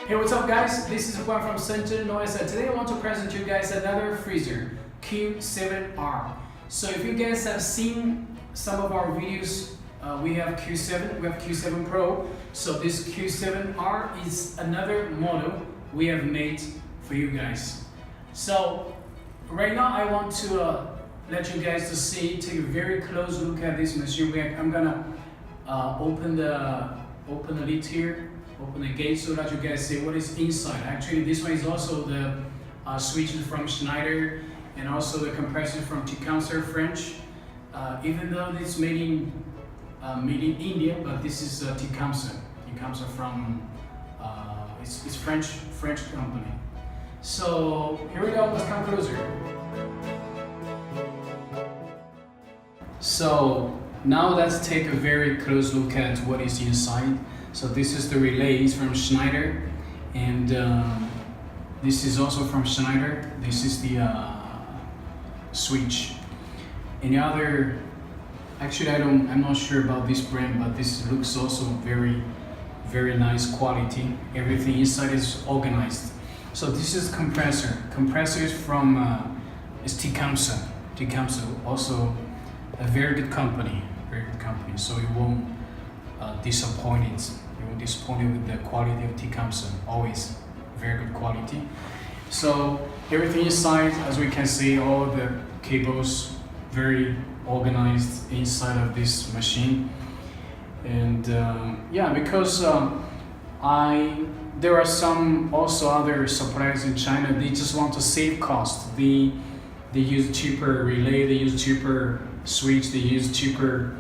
Hey, what's up guys? This is Juan from Novecel. Today I want to present you guys another freezer, Q7R. So if you guys have seen some of our videos, we have Q7, we have Q7 Pro. So this Q7R is another model we have made for you guys. So right now I want to let you guys to see, take a very close look at this machine. I'm gonna open the lid here, open the gate so that you guys see what is inside. Actually, this one is also the switches from Schneider and also the compressor from Q7R French. Even though it's made in India, but this is Q7R. Q7R from it's French company. So here we go. Let's come closer. So now let's take a very close look at what is inside. So this is the relays from Schneider, and this is also from Schneider. This is the switch. Any other? Actually, I'm not sure about this brand, but this looks also very nice quality. Everything inside is organized. So this is compressor. Compressor is from is Q7R. Q7R also a very good company. So you won't disappoint it. You won't disappoint it with the quality of Q7R. Always very good quality. So everything inside, as we can see, all the cables very organized inside of this machine. And yeah, because there are some also other suppliers in China. They just want to save cost. They use cheaper relay. They use cheaper switch. They use cheaper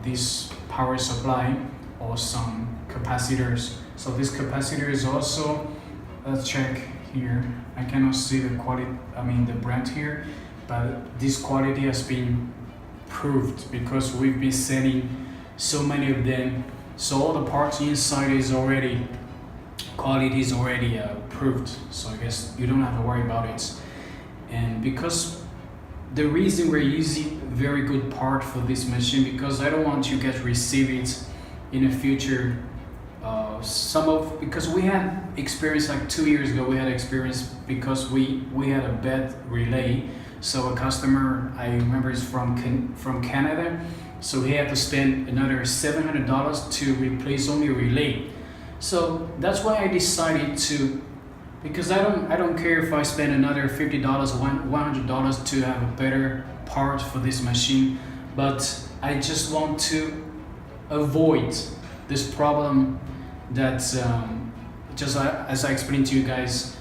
this power supply or some capacitors. So this capacitor is also, let's check here. I cannot see the quality, the brand here, but this quality has been proved because we've been selling so many of them. So all the parts inside is already, quality is already proved. So I guess you don't have to worry about it. And because the reason we're using very good part for this machine, because I don't want you guys to receive it in the future. Because we had experience like 2 years ago, we had experience because we had a bad relay. So a customer, I remember, is from Canada, so he had to spend another $700 to replace only a relay. So that's why I decided to, because I don't care if I spend another $50, $100 to have a better part for this machine, but I just want to avoid this problem that just as I explained to you guys,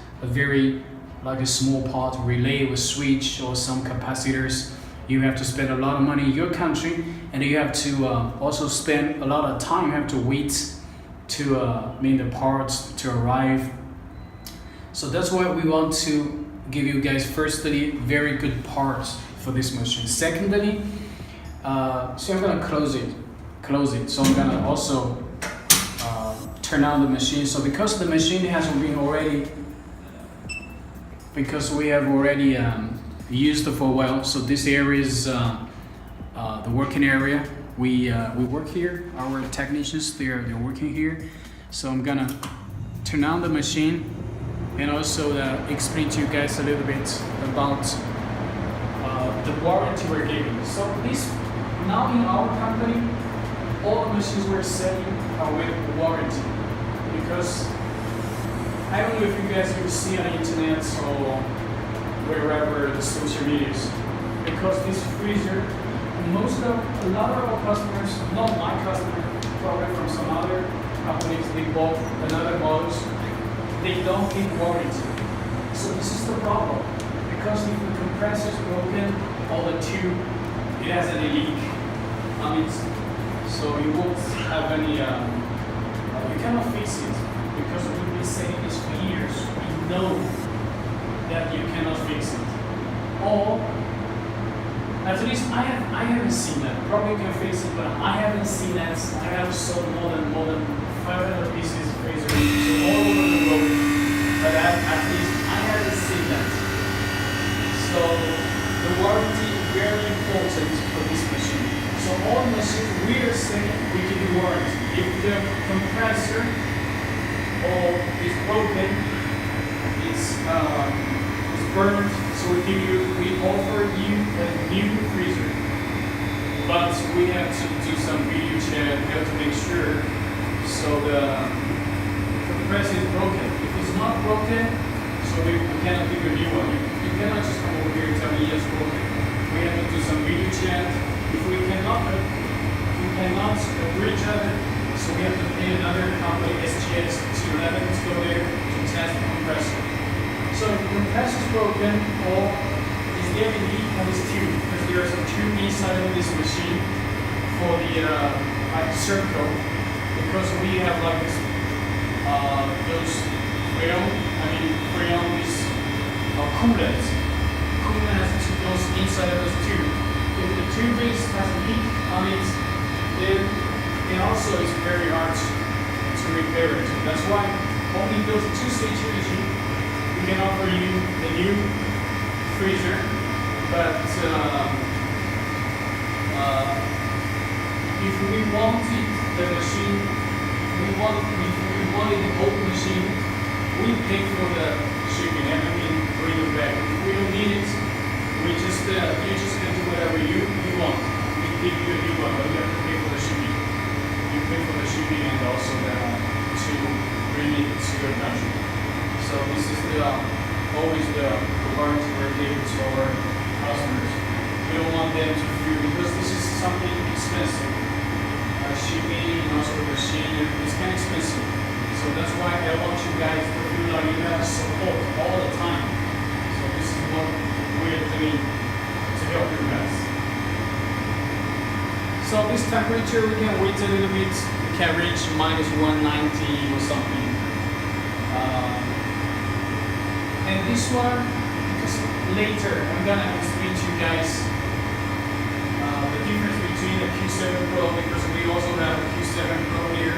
like a small part relay with switch or some capacitors. You have to spend a lot of money in your country, and you have to also spend a lot of time. You have to wait to the parts to arrive. So that's why we want to give you guys, firstly, very good parts for this machine. Secondly, so I'm gonna close it. So I'm gonna also turn on the machine. So because the machine has been already, because we have already used it for a while, so this area is the working area. We work here. Our technicians, they're working here. So I'm gonna turn on the machine and also explain to you guys a little bit about the warranty we're giving. So this, now in our company, all the machines we're selling are with warranty, because I don't know if you guys will see on the internet or wherever the social medias, because this freezer, a lot of our customers, not my customer, probably from some other companies, they bought another models, they don't give warranty. So this is the problem, because if the compressor is broken or the tube, it has any leak. So you won't have any, you cannot fix it, because we've been saying this for years. We know that you cannot fix it. Or at least I haven't seen that. Probably you can fix it, but I haven't seen that. I have sold more than 500 pieces of freezer all over the world, but at least I haven't seen that. So the warranty is very important for this machine. So all machines we are saying we give you warranty. If the compressor or is broken, it's burned. So we offer you a new freezer, but we have to do some video check. We have to make sure. So the press is broken. If it's not broken, so we cannot give you a new one. You cannot just come over here and tell me yes, broken. We have to do some video check. If we cannot agree each other, so we have to pay another company, SGS 211, to go there to test the compressor. So if the compressor is broken, or is there a leak on this tube? Because there are some tube inside of this machine for the like circle. Because we have like this, those freon, these coolants. Coolant goes inside of those tube. If the tube has a leak on it, then it also is very hard to repair it. That's why only those two-stage machine we can offer you a new freezer, but if we wanted the machine, if we wanted the old machine, we pay for the shipping and bring it back. If we don't need it, we just you just can do whatever you want. We give you a new one, but you have to pay for the shipping. You pay for the shipping and also to bring it to your country. So this is always the warranty we're giving to our customers. We don't want them to feel, because this is something expensive. Shipping and also the machine, it's kind of expensive. So that's why I want you guys to feel like you have support all the time. So this is what we're doing to help you guys. So this temperature, we can wait a little bit. We can reach -190 or something. And this one, because later I'm gonna explain to you guys the difference between the Q7 Pro, because we also have a Q7 Pro here.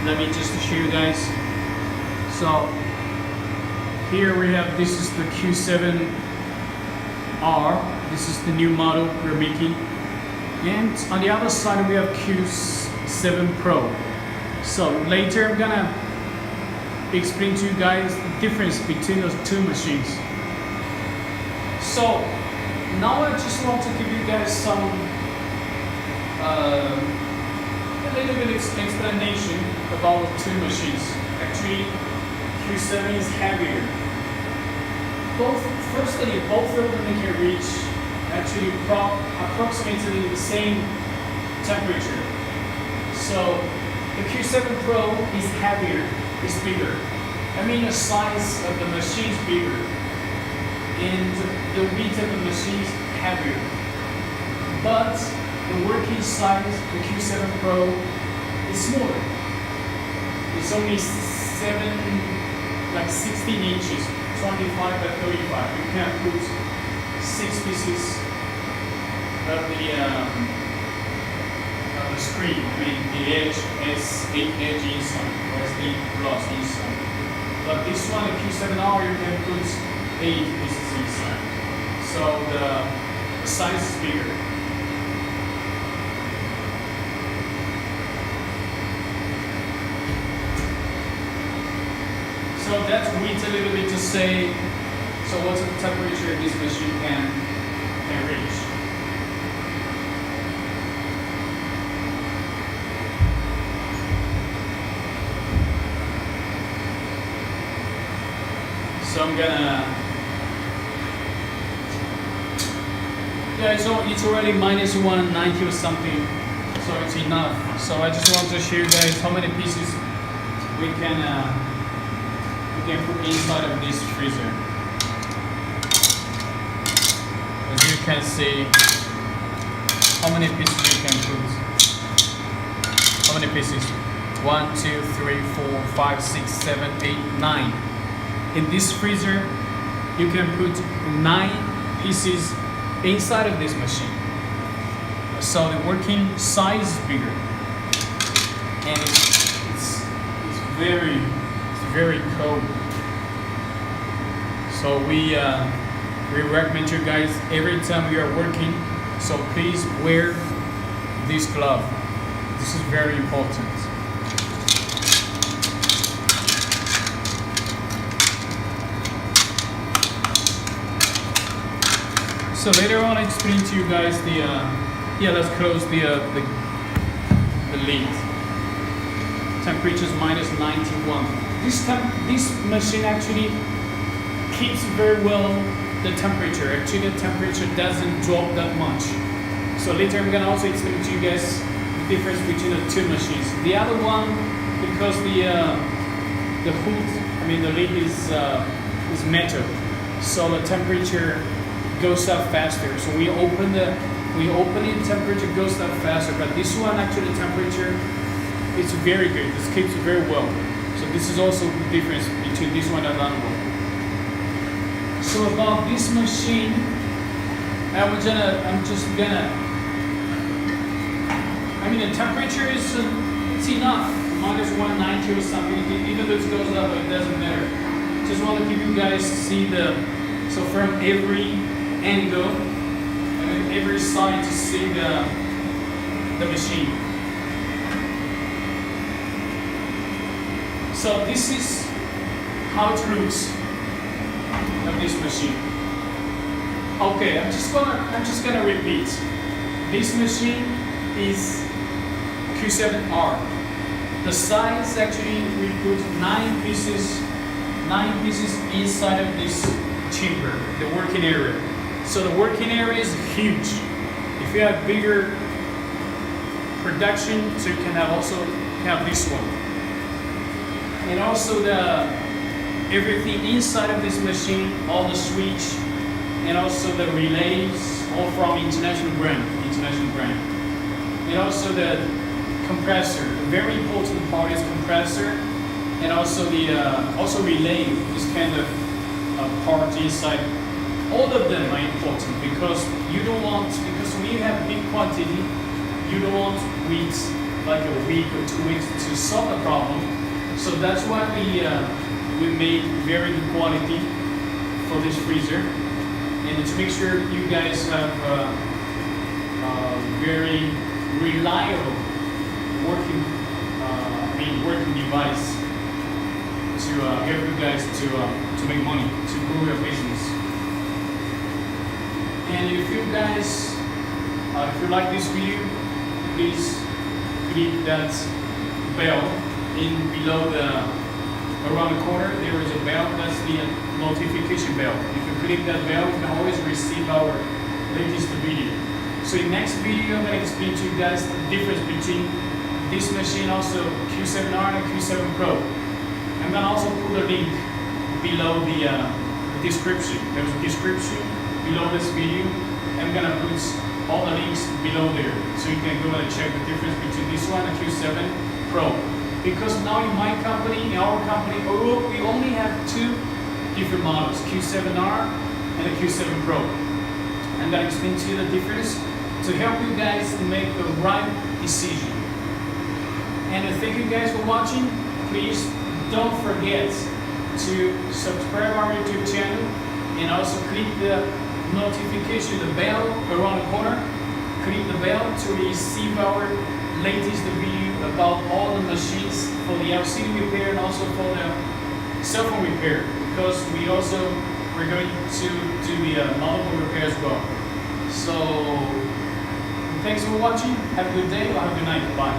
Let me just show you guys. So here we have, this is the Q7R. This is the new model we're making. And on the other side we have Q7 Pro. So later I'm gonna explain to you guys the difference between those two machines. So now I just want to give you guys some a little bit explanation about the two machines. Actually, Q7 is heavier. Firstly, both of them can reach actually approximately the same temperature. So the Q7 Pro is heavier, is bigger. I mean the size of the machine is bigger, and the weight of the machine is heavier. But the working size, the Q7 Pro, is smaller. It's only 16 inches, 25 by 35. You can put 6 pieces of the screen. I mean, the edge has 8 edges inside, or has 8 rods inside. But this one, the Q7R, you can put 8 pieces inside. So the size is bigger. So that's weight a little bit to say, so what's the temperature this machine can reach. So I'm gonna, yeah, so it's already -190 or something, so it's enough. So I just want to show you guys how many pieces we can put inside of this freezer. As you can see, how many pieces you can put. How many pieces? 1, 2, 3, 4, 5, 6, 7, 8, 9. In this freezer, you can put 9 pieces inside of this machine. So the working size is bigger, and it's very cold. So we recommend you guys every time you are working. So please wear this glove. This is very important. So later on, I explain to you guys the let's close the lid. Temperature is -91. This machine actually keeps very well the temperature. Actually, the temperature doesn't drop that much. So later I'm gonna also explain to you guys the difference between the two machines. The other one, because the hood, the lid is metal, so the temperature goes up faster. So we open it, temperature goes up faster. But this one actually the temperature is very good. This keeps very well. So this is also the difference between this one and that one. So about this machine, the temperature is it's enough, -190 or something. Even though it goes up, it doesn't matter. Just want to give you guys see so from every angle and every side to see the machine. So this is how it looks of this machine. Okay, I'm just gonna repeat. This machine is Q7R. The size actually we put 9 pieces inside of this chamber, the working area. So the working area is huge. If you have bigger production, so you can also have this one. And also everything inside of this machine, all the switch, and also the relays, all from international brand. And also the compressor. The very important part is compressor, and also the relay. This kind of part inside. All of them are important because when you have big quantity, you don't want weeks, like a week or 2 weeks to solve the problem. So that's why we made very good quality for this freezer, and to make sure you guys have very reliable working device to help you guys to make money, to grow your business. And if you guys, if you like this video, please click that bell below around the corner. There is a bell. That's the notification bell. If you click that bell, you can always receive our latest video. So in next video, I'm going to explain to you guys the difference between this machine, also Q7R and Q7 Pro. I'm going to also put a link below the description. There's a description below this video. I'm going to put all the links below there, so you can go and check the difference between this one and Q7 Pro. Because now in my company, in our company, we only have 2 different models, Q7R and the Q7 Pro. I'm going to explain to you the difference to help you guys to make the right decision. And thank you guys for watching. Please don't forget to subscribe our YouTube channel and also click the notification, the bell around the corner. Click the bell to receive our latest video about all the machines for the LCD repair and also for the cell phone repair, because we're going to do the motherboard repair as well. So thanks for watching. Have a good day or have a good night. Bye.